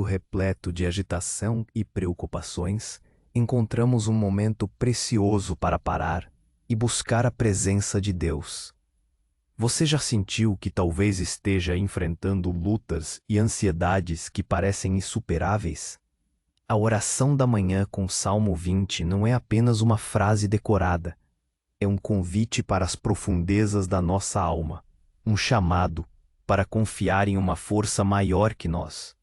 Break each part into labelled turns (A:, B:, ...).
A: repleto de agitação e preocupações, encontramos um momento precioso para parar e buscar a presença de Deus. Você já sentiu que talvez esteja enfrentando lutas e ansiedades que parecem insuperáveis? A oração da manhã com o Salmo 20 não é apenas uma frase decorada. É um convite para as profundezas da nossa alma, um chamado para confiar em uma força maior que nós.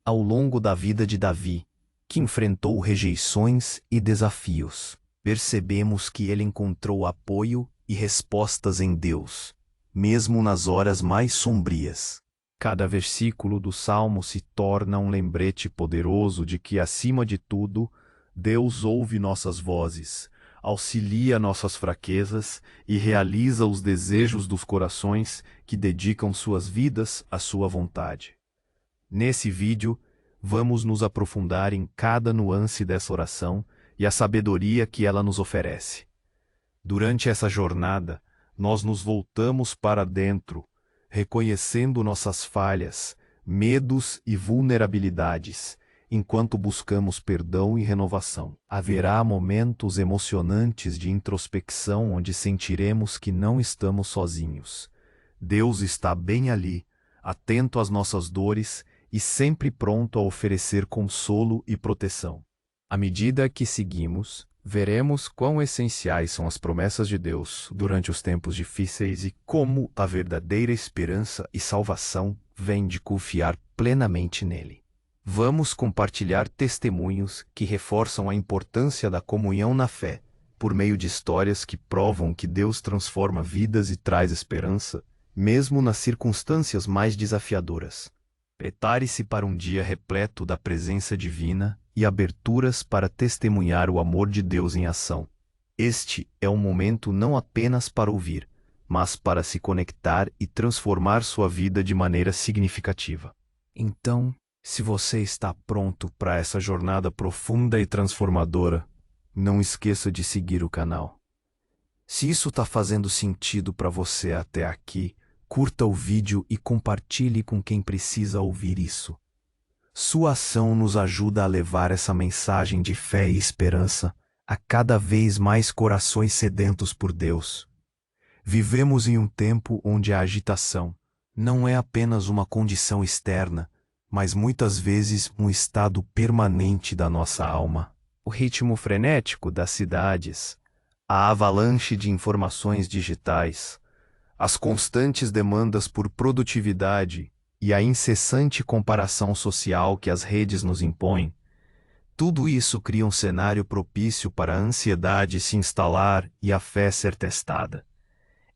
A: Ao longo da vida de Davi, que enfrentou rejeições e desafios, percebemos que ele encontrou apoio e respostas em Deus, mesmo nas horas mais sombrias. Cada versículo do Salmo se torna um lembrete poderoso de que, acima de tudo, Deus ouve nossas vozes, auxilia nossas fraquezas e realiza os desejos dos corações que dedicam suas vidas à sua vontade. Nesse vídeo, vamos nos aprofundar em cada nuance dessa oração e a sabedoria que ela nos oferece. Durante essa jornada, nós nos voltamos para dentro, reconhecendo nossas falhas, medos e vulnerabilidades, enquanto buscamos perdão e renovação. Haverá momentos emocionantes de introspecção onde sentiremos que não estamos sozinhos. Deus está bem ali, atento às nossas dores e sempre pronto a oferecer consolo e proteção. À medida que seguimos, veremos quão essenciais são as promessas de Deus durante os tempos difíceis e como a verdadeira esperança e salvação vem de confiar plenamente nele. Vamos compartilhar testemunhos que reforçam a importância da comunhão na fé, por meio de histórias que provam que Deus transforma vidas e traz esperança, mesmo nas circunstâncias mais desafiadoras. Prepare-se para um dia repleto da presença divina e aberturas para testemunhar o amor de Deus em ação. Este é um momento não apenas para ouvir, mas para se conectar e transformar sua vida de maneira significativa. Então, se você está pronto para essa jornada profunda e transformadora, não esqueça de seguir o canal. Se isso está fazendo sentido para você até aqui, curta o vídeo e compartilhe com quem precisa ouvir isso. Sua ação nos ajuda a levar essa mensagem de fé e esperança a cada vez mais corações sedentos por Deus. Vivemos em um tempo onde a agitação não é apenas uma condição externa, mas muitas vezes um estado permanente da nossa alma. O ritmo frenético das cidades, a avalanche de informações digitais, as constantes demandas por produtividade e a incessante comparação social que as redes nos impõem, tudo isso cria um cenário propício para a ansiedade se instalar e a fé ser testada.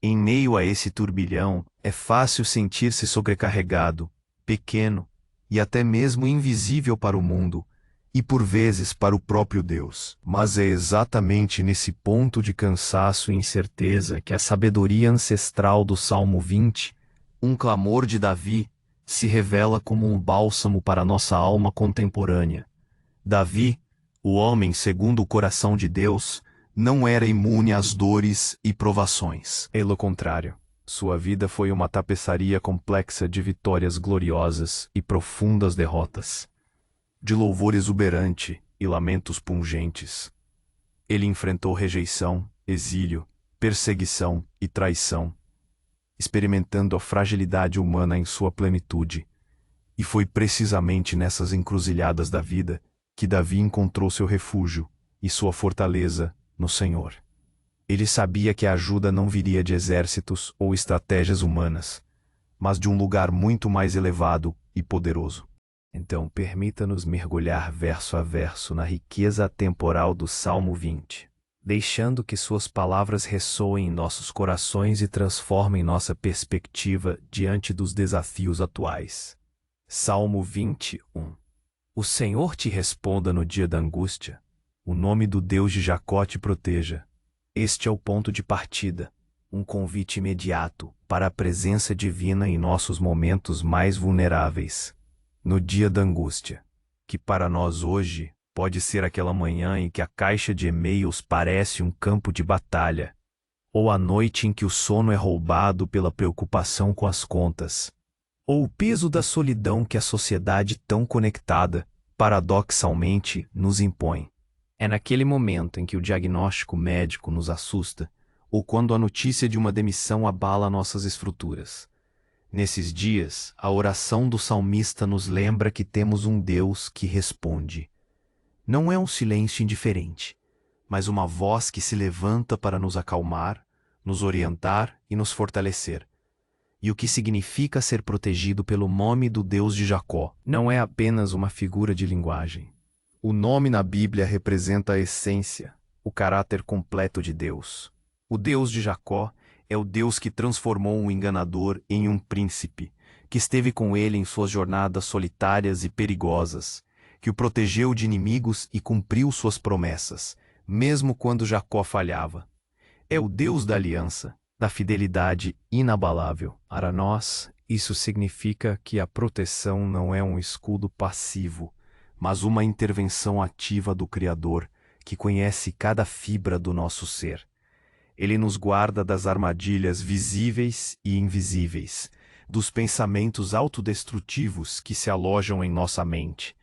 A: Em meio a esse turbilhão, é fácil sentir-se sobrecarregado, pequeno e até mesmo invisível para o mundo, e por vezes para o próprio Deus. Mas é exatamente nesse ponto de cansaço e incerteza que a sabedoria ancestral do Salmo 20, um clamor de Davi, se revela como um bálsamo para nossa alma contemporânea. Davi, o homem segundo o coração de Deus, não era imune às dores e provações. Pelo contrário, sua vida foi uma tapeçaria complexa de vitórias gloriosas e profundas derrotas, de louvor exuberante e lamentos pungentes. Ele enfrentou rejeição, exílio, perseguição e traição, experimentando a fragilidade humana em sua plenitude. E foi precisamente nessas encruzilhadas da vida que Davi encontrou seu refúgio e sua fortaleza no Senhor. Ele sabia que a ajuda não viria de exércitos ou estratégias humanas, mas de um lugar muito mais elevado e poderoso. Então, permita-nos mergulhar verso a verso na riqueza atemporal do Salmo 20, deixando que suas palavras ressoem em nossos corações e transformem nossa perspectiva diante dos desafios atuais. Salmo 21. O Senhor te responda no dia da angústia. O nome do Deus de Jacó te proteja. Este é o ponto de partida, um convite imediato para a presença divina em nossos momentos mais vulneráveis. No dia da angústia, que para nós hoje pode ser aquela manhã em que a caixa de e-mails parece um campo de batalha, ou a noite em que o sono é roubado pela preocupação com as contas, ou o peso da solidão que a sociedade tão conectada, paradoxalmente, nos impõe. É naquele momento em que o diagnóstico médico nos assusta, ou quando a notícia de uma demissão abala nossas estruturas. Nesses dias, a oração do salmista nos lembra que temos um Deus que responde. Não é um silêncio indiferente, mas uma voz que se levanta para nos acalmar, nos orientar e nos fortalecer. E o que significa ser protegido pelo nome do Deus de Jacó não é apenas uma figura de linguagem. O nome na Bíblia representa a essência, o caráter completo de Deus. O Deus de Jacó é o Deus que transformou um enganador em um príncipe, que esteve com ele em suas jornadas solitárias e perigosas, que o protegeu de inimigos e cumpriu suas promessas, mesmo quando Jacó falhava. É o Deus da aliança, da fidelidade inabalável. Para nós, isso significa que a proteção não é um escudo passivo, mas uma intervenção ativa do Criador, que conhece cada fibra do nosso ser. Ele nos guarda das armadilhas visíveis e invisíveis, dos pensamentos autodestrutivos que se alojam em nossa mente,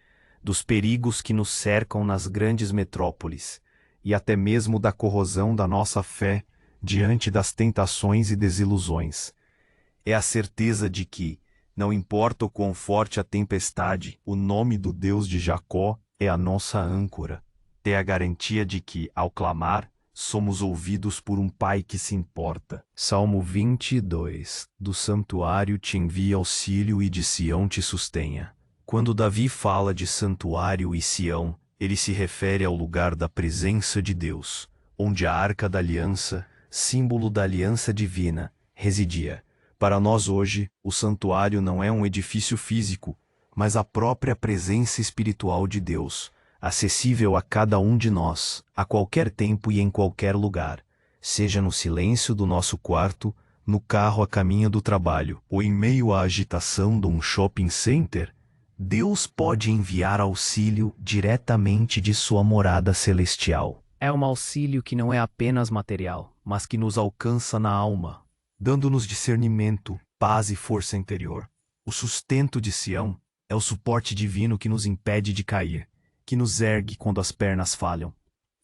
A: dos perigos que nos cercam nas grandes metrópoles, e até mesmo da corrosão da nossa fé diante das tentações e desilusões. É a certeza de que, não importa o quão forte a tempestade, o nome do Deus de Jacó é a nossa âncora. É a garantia de que, ao clamar, somos ouvidos por um Pai que se importa. Salmo 22. Do santuário te envia auxílio e de Sião te sustenha. Quando Davi fala de santuário e Sião, ele se refere ao lugar da presença de Deus, onde a Arca da Aliança, símbolo da aliança divina, residia. Para nós hoje, o santuário não é um edifício físico, mas a própria presença espiritual de Deus, acessível a cada um de nós, a qualquer tempo e em qualquer lugar, seja no silêncio do nosso quarto, no carro a caminho do trabalho, ou em meio à agitação de um shopping center. Deus pode enviar auxílio diretamente de sua morada celestial. É um auxílio que não é apenas material, mas que nos alcança na alma, dando-nos discernimento, paz e força interior. O sustento de Sião é o suporte divino que nos impede de cair, que nos ergue quando as pernas falham.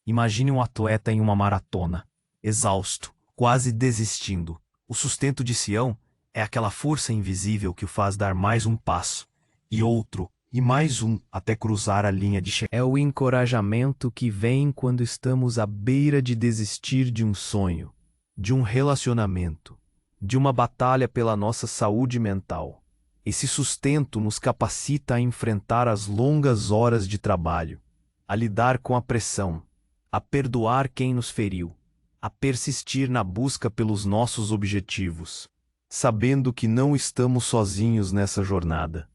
A: Imagine um atleta em uma maratona, exausto, quase desistindo. O sustento de Sião é aquela força invisível que o faz dar mais um passo, e outro, e mais um, até cruzar a linha de chegada. É o encorajamento que vem quando estamos à beira de desistir de um sonho, de um relacionamento, de uma batalha pela nossa saúde mental. Esse sustento nos capacita a enfrentar as longas horas de trabalho, a lidar com a pressão, a perdoar quem nos feriu, a persistir na busca pelos nossos objetivos, sabendo que não estamos sozinhos nessa jornada.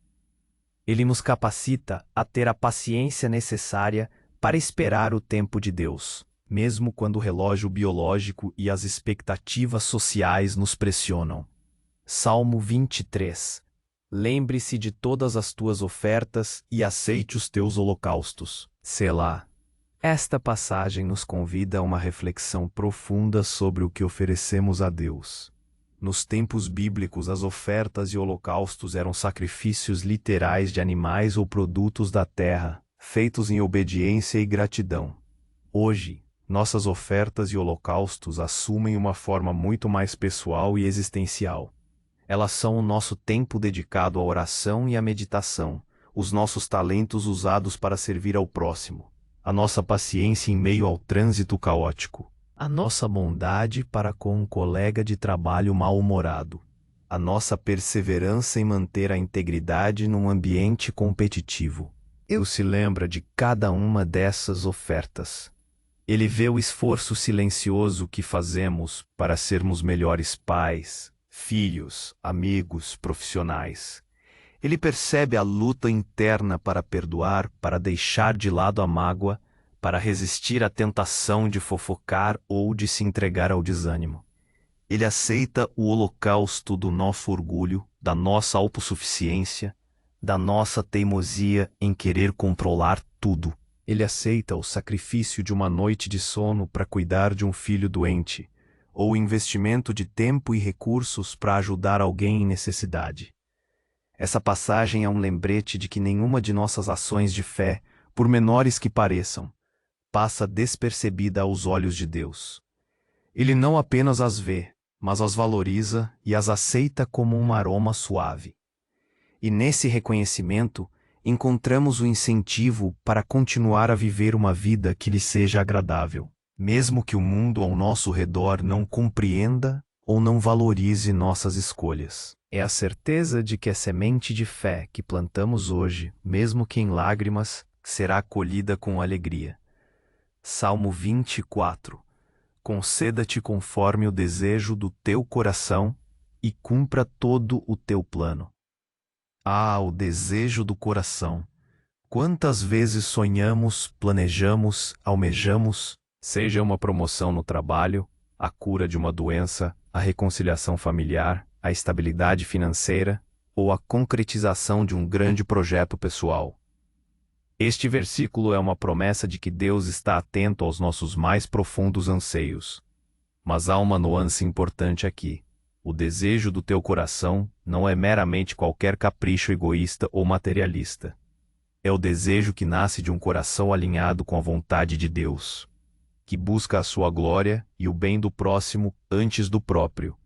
A: Ele nos capacita a ter a paciência necessária para esperar o tempo de Deus, mesmo quando o relógio biológico e as expectativas sociais nos pressionam. Salmo 23. Lembre-se de todas as tuas ofertas e aceite os teus holocaustos. Selá. Esta passagem nos convida a uma reflexão profunda sobre o que oferecemos a Deus. Nos tempos bíblicos, as ofertas e holocaustos eram sacrifícios literais de animais ou produtos da terra, feitos em obediência e gratidão. Hoje, nossas ofertas e holocaustos assumem uma forma muito mais pessoal e existencial. Elas são o nosso tempo dedicado à oração e à meditação, os nossos talentos usados para servir ao próximo, a nossa paciência em meio ao trânsito caótico, a nossa bondade para com um colega de trabalho mal-humorado, a nossa perseverança em manter a integridade num ambiente competitivo. Deus se lembra de cada uma dessas ofertas. Ele vê o esforço silencioso que fazemos para sermos melhores pais, filhos, amigos, profissionais. Ele percebe a luta interna para perdoar, para deixar de lado a mágoa, para resistir à tentação de fofocar ou de se entregar ao desânimo. Ele aceita o holocausto do nosso orgulho, da nossa autossuficiência, da nossa teimosia em querer controlar tudo. Ele aceita o sacrifício de uma noite de sono para cuidar de um filho doente, ou o investimento de tempo e recursos para ajudar alguém em necessidade. Essa passagem é um lembrete de que nenhuma de nossas ações de fé, por menores que pareçam, passa despercebida aos olhos de Deus. Ele não apenas as vê, mas as valoriza e as aceita como um aroma suave. E nesse reconhecimento, encontramos o incentivo para continuar a viver uma vida que lhe seja agradável, mesmo que o mundo ao nosso redor não compreenda ou não valorize nossas escolhas. É a certeza de que a semente de fé que plantamos hoje, mesmo que em lágrimas, será colhida com alegria. Salmo 24. Conceda-te conforme o desejo do teu coração e cumpra todo o teu plano. Ah, o desejo do coração! Quantas vezes sonhamos, planejamos, almejamos, seja uma promoção no trabalho, a cura de uma doença, a reconciliação familiar, a estabilidade financeira ou a concretização de um grande projeto pessoal. Este versículo é uma promessa de que Deus está atento aos nossos mais profundos anseios. Mas há uma nuance importante aqui. O desejo do teu coração não é meramente qualquer capricho egoísta ou materialista. É o desejo que nasce de um coração alinhado com a vontade de Deus, que busca a sua glória e o bem do próximo antes do próprio.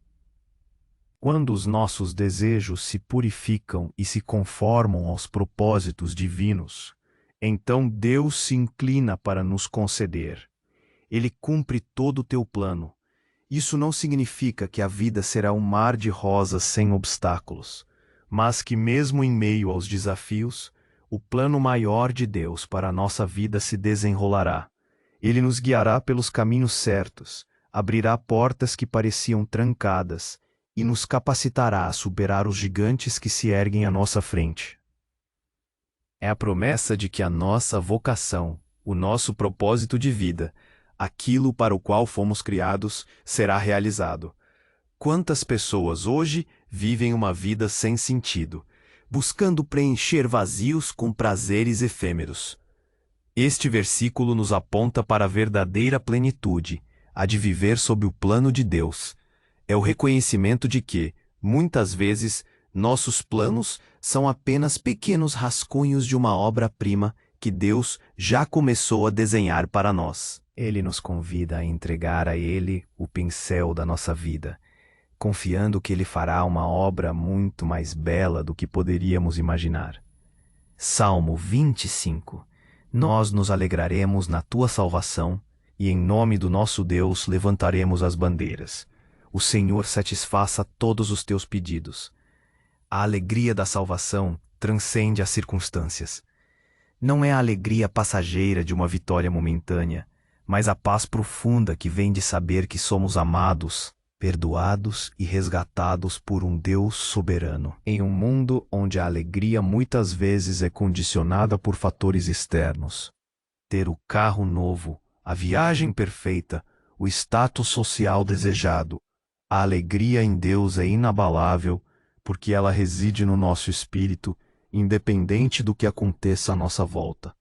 A: Quando os nossos desejos se purificam e se conformam aos propósitos divinos, então Deus se inclina para nos conceder. Ele cumpre todo o teu plano. Isso não significa que a vida será um mar de rosas sem obstáculos, mas que mesmo em meio aos desafios, o plano maior de Deus para a nossa vida se desenrolará. Ele nos guiará pelos caminhos certos, abrirá portas que pareciam trancadas e nos capacitará a superar os gigantes que se erguem à nossa frente. É a promessa de que a nossa vocação, o nosso propósito de vida, aquilo para o qual fomos criados, será realizado. Quantas pessoas hoje vivem uma vida sem sentido, buscando preencher vazios com prazeres efêmeros? Este versículo nos aponta para a verdadeira plenitude, a de viver sob o plano de Deus. É o reconhecimento de que, muitas vezes, nossos planos são apenas pequenos rascunhos de uma obra-prima que Deus já começou a desenhar para nós. Ele nos convida a entregar a Ele o pincel da nossa vida, confiando que Ele fará uma obra muito mais bela do que poderíamos imaginar. Salmo 25. Nós nos alegraremos na tua salvação e em nome do nosso Deus levantaremos as bandeiras. O Senhor satisfaça todos os teus pedidos. A alegria da salvação transcende as circunstâncias. Não é a alegria passageira de uma vitória momentânea, mas a paz profunda que vem de saber que somos amados, perdoados e resgatados por um Deus soberano. Em um mundo onde a alegria muitas vezes é condicionada por fatores externos. Ter o carro novo, a viagem perfeita, o status social desejado. A alegria em Deus é inabalável, porque ela reside no nosso espírito, independente do que aconteça à nossa volta.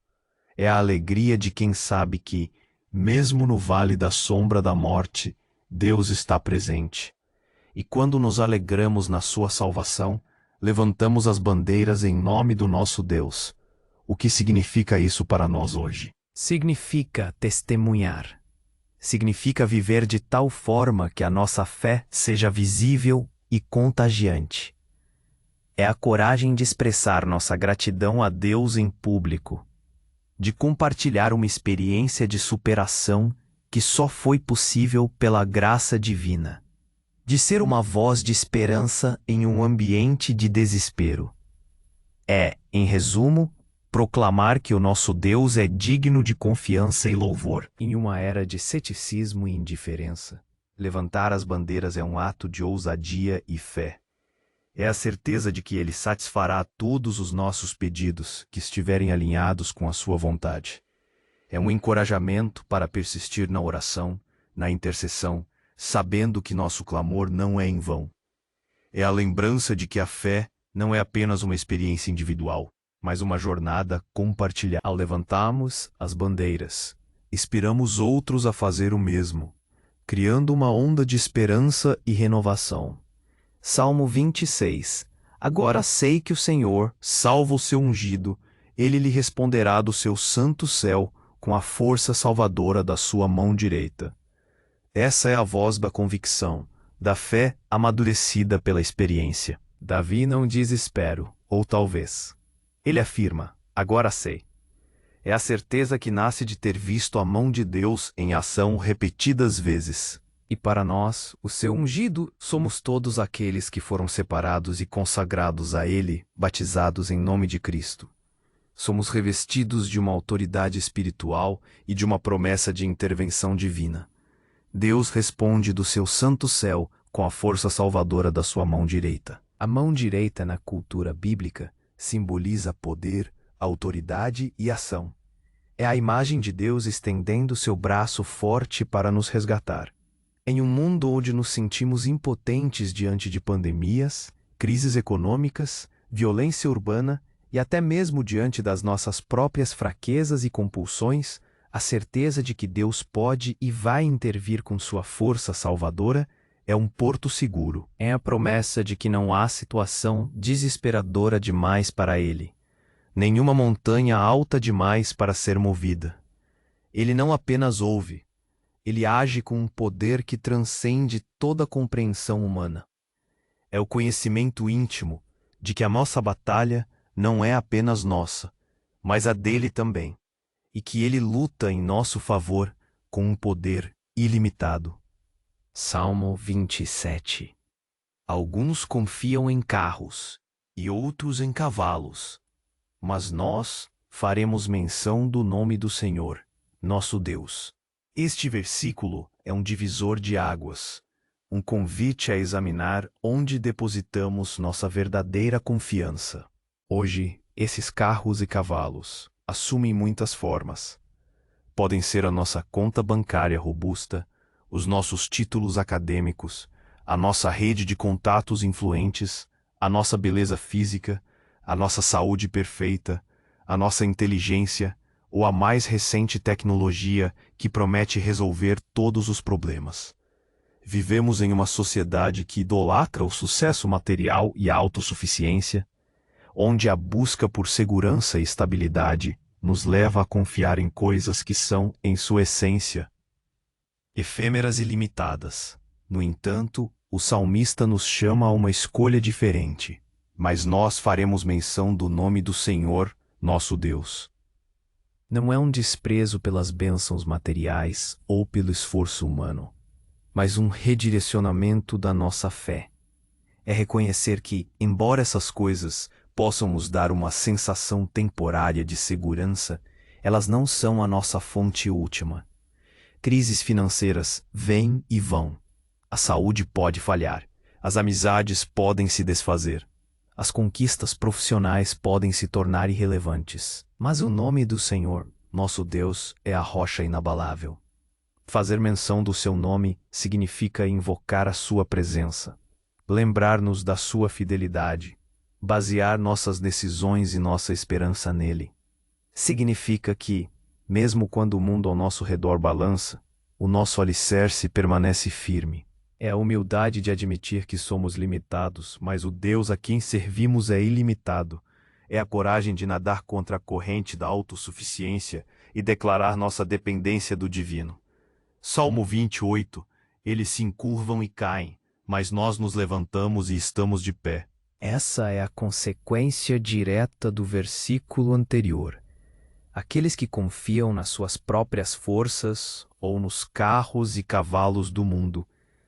A: É a alegria de quem sabe que, mesmo no vale da sombra da morte, Deus está presente. E quando nos alegramos na sua salvação, levantamos as bandeiras em nome do nosso Deus. O que significa isso para nós hoje? Significa testemunhar. Significa viver de tal forma que a nossa fé seja visível e contagiante. É a coragem de expressar nossa gratidão a Deus em público, de compartilhar uma experiência de superação que só foi possível pela graça divina, de ser uma voz de esperança em um ambiente de desespero. É, em resumo, proclamar que o nosso Deus é digno de confiança e louvor. Em uma era de ceticismo e indiferença, levantar as bandeiras é um ato de ousadia e fé. É a certeza de que Ele satisfará todos os nossos pedidos que estiverem alinhados com a sua vontade. É um encorajamento para persistir na oração, na intercessão, sabendo que nosso clamor não é em vão. É a lembrança de que a fé não é apenas uma experiência individual, mas uma jornada compartilhada. Ao levantarmos as bandeiras, inspiramos outros a fazer o mesmo, criando uma onda de esperança e renovação. Salmo 26. Agora sei que o Senhor salva o seu ungido, ele lhe responderá do seu santo céu com a força salvadora da sua mão direita. Essa é a voz da convicção, da fé amadurecida pela experiência. Davi não diz espero, ou talvez. Ele afirma, agora sei. É a certeza que nasce de ter visto a mão de Deus em ação repetidas vezes. E para nós, o seu ungido, somos todos aqueles que foram separados e consagrados a Ele, batizados em nome de Cristo. Somos revestidos de uma autoridade espiritual e de uma promessa de intervenção divina. Deus responde do seu santo céu com a força salvadora da sua mão direita. A mão direita na cultura bíblica simboliza poder, autoridade e ação. É a imagem de Deus estendendo seu braço forte para nos resgatar. Em um mundo onde nos sentimos impotentes diante de pandemias, crises econômicas, violência urbana e até mesmo diante das nossas próprias fraquezas e compulsões, a certeza de que Deus pode e vai intervir com sua força salvadora é um porto seguro. É a promessa de que não há situação desesperadora demais para Ele, nenhuma montanha alta demais para ser movida. Ele não apenas ouve, ele age com um poder que transcende toda a compreensão humana. É o conhecimento íntimo de que a nossa batalha não é apenas nossa, mas a dele também, e que ele luta em nosso favor com um poder ilimitado. Salmo 27. Alguns confiam em carros e outros em cavalos, mas nós faremos menção do nome do Senhor, nosso Deus. Este versículo é um divisor de águas, um convite a examinar onde depositamos nossa verdadeira confiança. Hoje, esses carros e cavalos assumem muitas formas. Podem ser a nossa conta bancária robusta, os nossos títulos acadêmicos, a nossa rede de contatos influentes, a nossa beleza física, a nossa saúde perfeita, a nossa inteligência ou a mais recente tecnologia que promete resolver todos os problemas. Vivemos em uma sociedade que idolatra o sucesso material e a autossuficiência, onde a busca por segurança e estabilidade nos leva a confiar em coisas que são, em sua essência, efêmeras e limitadas. No entanto, o salmista nos chama a uma escolha diferente, mas nós faremos menção do nome do Senhor, nosso Deus. Não é um desprezo pelas bênçãos materiais ou pelo esforço humano, mas um redirecionamento da nossa fé. É reconhecer que, embora essas coisas possam nos dar uma sensação temporária de segurança, elas não são a nossa fonte última. Crises financeiras vêm e vão. A saúde pode falhar. As amizades podem se desfazer. As conquistas profissionais podem se tornar irrelevantes. Mas o nome do Senhor, nosso Deus, é a rocha inabalável. Fazer menção do seu nome significa invocar a sua presença, lembrar-nos da sua fidelidade, basear nossas decisões e nossa esperança nele. Significa que, mesmo quando o mundo ao nosso redor balança, o nosso alicerce permanece firme. É a humildade de admitir que somos limitados, mas o Deus a quem servimos é ilimitado. É a coragem de nadar contra a corrente da autossuficiência e declarar nossa dependência do divino. Salmo 28. Eles se encurvam e caem, mas nós nos levantamos e estamos de pé. Essa é a consequência direta do versículo anterior. Aqueles que confiam nas suas próprias forças ou nos carros e cavalos do mundo,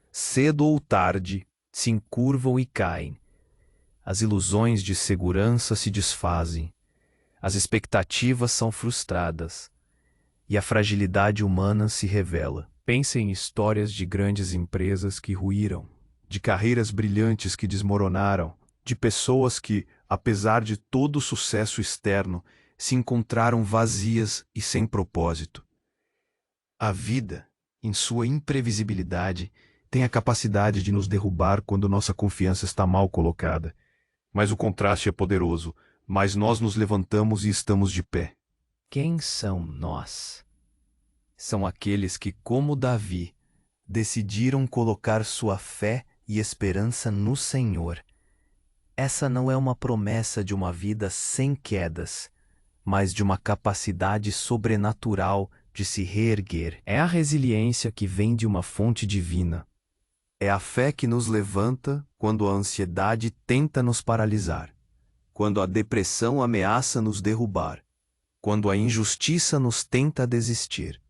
A: cedo ou tarde, se encurvam e caem. As ilusões de segurança se desfazem, as expectativas são frustradas e a fragilidade humana se revela. Pense em histórias de grandes empresas que ruíram, de carreiras brilhantes que desmoronaram, de pessoas que, apesar de todo o sucesso externo, se encontraram vazias e sem propósito. A vida, em sua imprevisibilidade, tem a capacidade de nos derrubar quando nossa confiança está mal colocada. Mas o contraste é poderoso, mas nós nos levantamos e estamos de pé. Quem são nós? São aqueles que, como Davi, decidiram colocar sua fé e esperança no Senhor. Essa não é uma promessa de uma vida sem quedas, mas de uma capacidade sobrenatural de se reerguer. É a resiliência que vem de uma fonte divina. É a fé que nos levanta quando a ansiedade tenta nos paralisar, quando a depressão ameaça nos derrubar, quando a injustiça nos tenta desistir.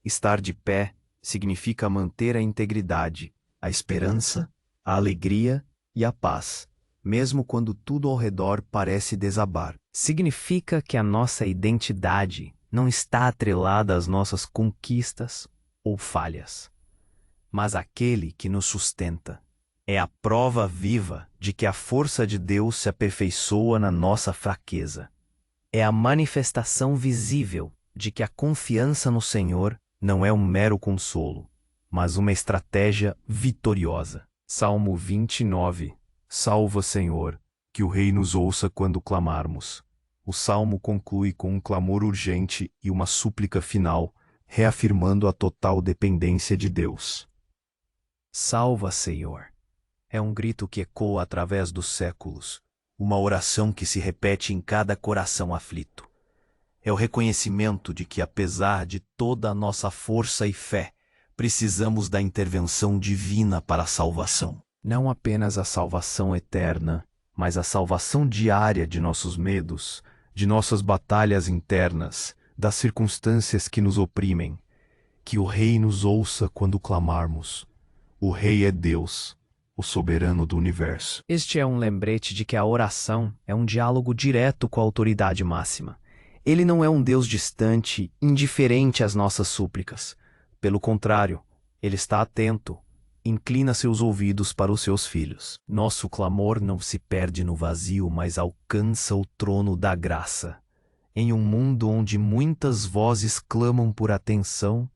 A: Estar de pé significa manter a integridade, a esperança, a alegria e a paz, mesmo quando tudo ao redor parece desabar. Significa que a nossa identidade não está atrelada às nossas conquistas ou falhas, mas àquele que nos sustenta. É a prova viva de que a força de Deus se aperfeiçoa na nossa fraqueza. É a manifestação visível de que a confiança no Senhor não é um mero consolo, mas uma estratégia vitoriosa. Salmo 29. Salva, Senhor, que o Rei nos ouça quando clamarmos. O salmo conclui com um clamor urgente e uma súplica final, reafirmando a total dependência de Deus. Salva, Senhor. É um grito que ecoa através dos séculos, uma oração que se repete em cada coração aflito. É o reconhecimento de que, apesar de toda a nossa força e fé, precisamos da intervenção divina para a salvação. Não apenas a salvação eterna, mas a salvação diária de nossos medos, de nossas batalhas internas, das circunstâncias que nos oprimem. Que o Rei nos ouça quando clamarmos. O Rei é Deus, o soberano do universo. Este é um lembrete de que a oração é um diálogo direto com a autoridade máxima. Ele não é um Deus distante, indiferente às nossas súplicas. Pelo contrário, ele está atento, inclina seus ouvidos para os seus filhos. Nosso clamor não se perde no vazio, mas alcança o trono da graça. Em um mundo onde muitas vozes clamam por atenção,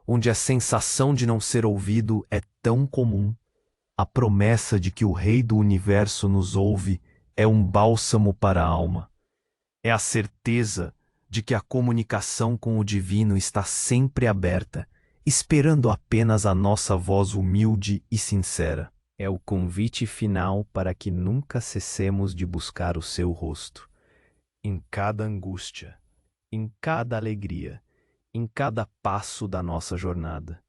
A: onde a sensação de não ser ouvido é tão comum, a promessa de que o Rei do Universo nos ouve é um bálsamo para a alma. É a certeza de que a comunicação com o divino está sempre aberta, esperando apenas a nossa voz humilde e sincera. É o convite final para que nunca cessemos de buscar o seu rosto. Em cada angústia, em cada alegria, em cada passo da nossa jornada.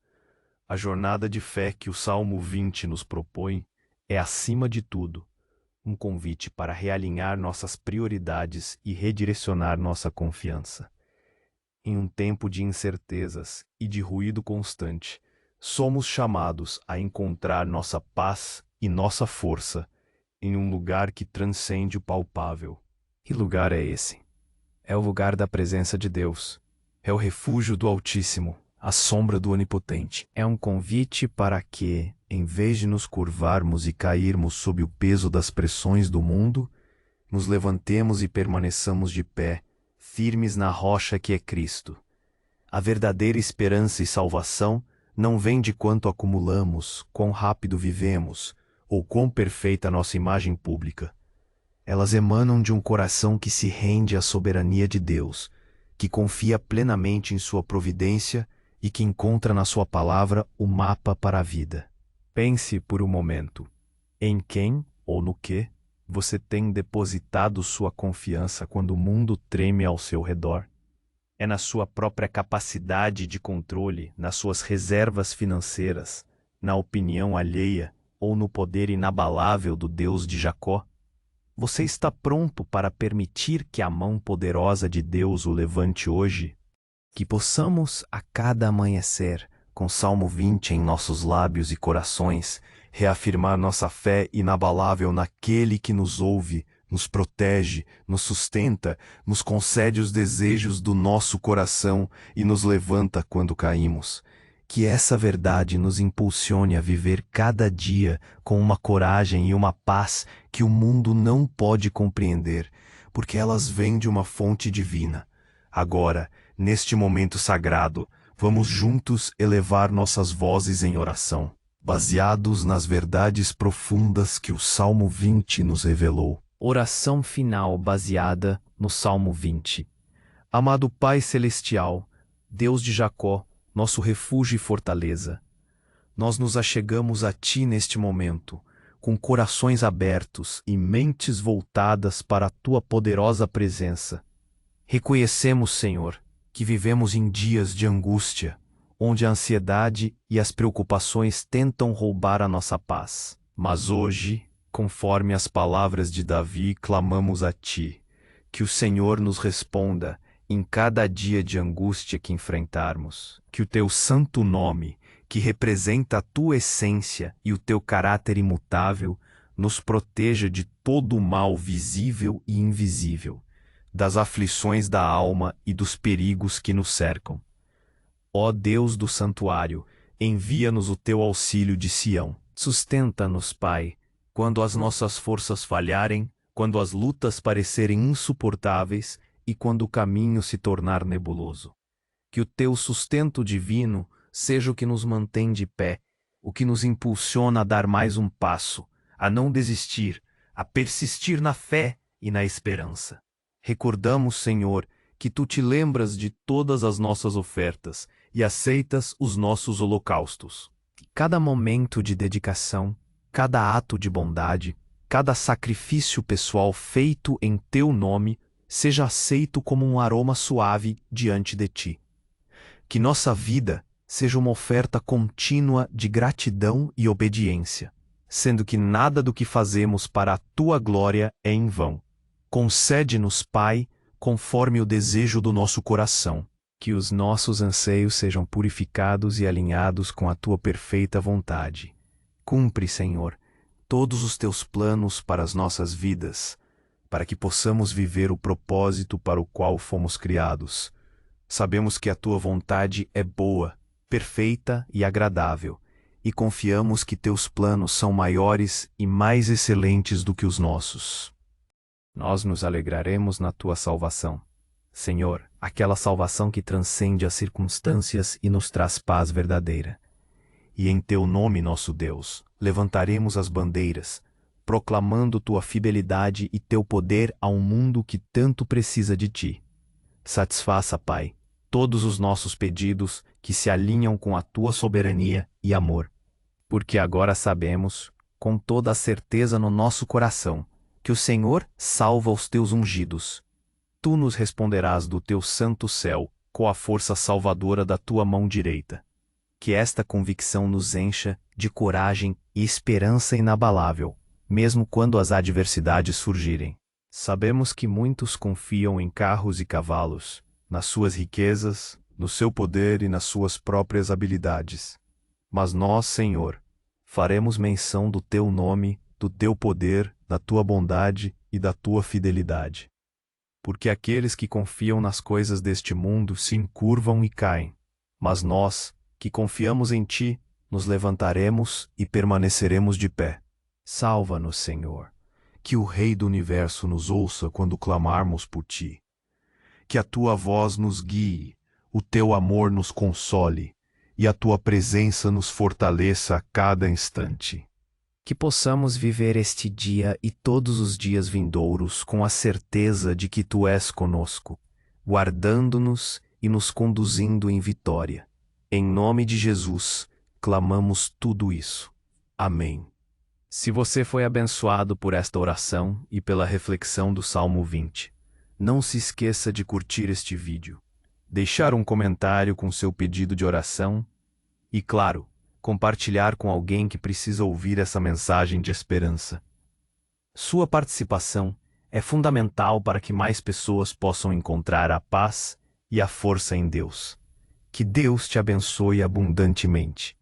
A: A jornada de fé que o Salmo 20 nos propõe é, acima de tudo, um convite para realinhar nossas prioridades e redirecionar nossa confiança. Em um tempo de incertezas e de ruído constante, somos chamados a encontrar nossa paz e nossa força em um lugar que transcende o palpável. Que lugar é esse? É o lugar da presença de Deus. É o refúgio do Altíssimo, a sombra do Onipotente. É um convite para que, em vez de nos curvarmos e cairmos sob o peso das pressões do mundo, nos levantemos e permaneçamos de pé, firmes na rocha que é Cristo. A verdadeira esperança e salvação não vem de quanto acumulamos, quão rápido vivemos, ou quão perfeita a nossa imagem pública. Elas emanam de um coração que se rende à soberania de Deus, que confia plenamente em sua providência e que encontra na sua palavra o mapa para a vida. Pense por um momento, em quem ou no que você tem depositado sua confiança quando o mundo treme ao seu redor? É na sua própria capacidade de controle, nas suas reservas financeiras, na opinião alheia ou no poder inabalável do Deus de Jacó? Você está pronto para permitir que a mão poderosa de Deus o levante hoje? Que possamos, a cada amanhecer, com Salmo 20 em nossos lábios e corações, reafirmar nossa fé inabalável naquele que nos ouve, nos protege, nos sustenta, nos concede os desejos do nosso coração e nos levanta quando caímos. Que essa verdade nos impulsione a viver cada dia com uma coragem e uma paz que o mundo não pode compreender, porque elas vêm de uma fonte divina. Agora, neste momento sagrado, vamos juntos elevar nossas vozes em oração, baseados nas verdades profundas que o Salmo 20 nos revelou. Oração final baseada no Salmo 20. Amado Pai Celestial, Deus de Jacó, nosso refúgio e fortaleza, nós nos achegamos a Ti neste momento, com corações abertos e mentes voltadas para a tua poderosa presença. Reconhecemos, Senhor, que vivemos em dias de angústia, onde a ansiedade e as preocupações tentam roubar a nossa paz. Mas hoje, conforme as palavras de Davi, clamamos a Ti, que o Senhor nos responda em cada dia de angústia que enfrentarmos, que o Teu santo nome, que representa a Tua essência e o Teu caráter imutável, nos proteja de todo o mal visível e invisível, das aflições da alma e dos perigos que nos cercam. Ó Deus do santuário, envia-nos o Teu auxílio de Sião. Sustenta-nos, Pai, quando as nossas forças falharem, quando as lutas parecerem insuportáveis e quando o caminho se tornar nebuloso. Que o Teu sustento divino seja o que nos mantém de pé, o que nos impulsiona a dar mais um passo, a não desistir, a persistir na fé e na esperança. Recordamos, Senhor, que Tu te lembras de todas as nossas ofertas e aceitas os nossos holocaustos. Cada momento de dedicação, cada ato de bondade, cada sacrifício pessoal feito em Teu nome seja aceito como um aroma suave diante de Ti. Que nossa vida seja uma oferta contínua de gratidão e obediência, sendo que nada do que fazemos para a Tua glória é em vão. Concede-nos, Pai, conforme o desejo do nosso coração, que os nossos anseios sejam purificados e alinhados com a Tua perfeita vontade. Cumpre, Senhor, todos os Teus planos para as nossas vidas, para que possamos viver o propósito para o qual fomos criados. Sabemos que a Tua vontade é boa, perfeita e agradável, e confiamos que Teus planos são maiores e mais excelentes do que os nossos. Nós nos alegraremos na Tua salvação. Senhor, aquela salvação que transcende as circunstâncias e nos traz paz verdadeira. E em Teu nome, nosso Deus, levantaremos as bandeiras, proclamando Tua fidelidade e Teu poder a um mundo que tanto precisa de Ti. Satisfaça, Pai, todos os nossos pedidos que se alinham com a Tua soberania e amor. Porque agora sabemos, com toda a certeza no nosso coração, que o Senhor salva os Teus ungidos. Tu nos responderás do Teu santo céu, com a força salvadora da Tua mão direita. Que esta convicção nos encha de coragem e esperança inabalável, mesmo quando as adversidades surgirem. Sabemos que muitos confiam em carros e cavalos, nas suas riquezas, no seu poder e nas suas próprias habilidades. Mas nós, Senhor, faremos menção do Teu nome, do Teu poder, da Tua bondade e da Tua fidelidade. Porque aqueles que confiam nas coisas deste mundo se encurvam e caem, mas nós, que confiamos em Ti, nos levantaremos e permaneceremos de pé. Salva-nos, Senhor, que o Rei do Universo nos ouça quando clamarmos por Ti. Que a Tua voz nos guie, o Teu amor nos console, e a Tua presença nos fortaleça a cada instante. Que possamos viver este dia e todos os dias vindouros com a certeza de que Tu és conosco, guardando-nos e nos conduzindo em vitória. Em nome de Jesus, clamamos tudo isso. Amém. Se você foi abençoado por esta oração e pela reflexão do Salmo 20, não se esqueça de curtir este vídeo, deixar um comentário com seu pedido de oração e, claro, compartilhar com alguém que precisa ouvir essa mensagem de esperança. Sua participação é fundamental para que mais pessoas possam encontrar a paz e a força em Deus. Que Deus te abençoe abundantemente.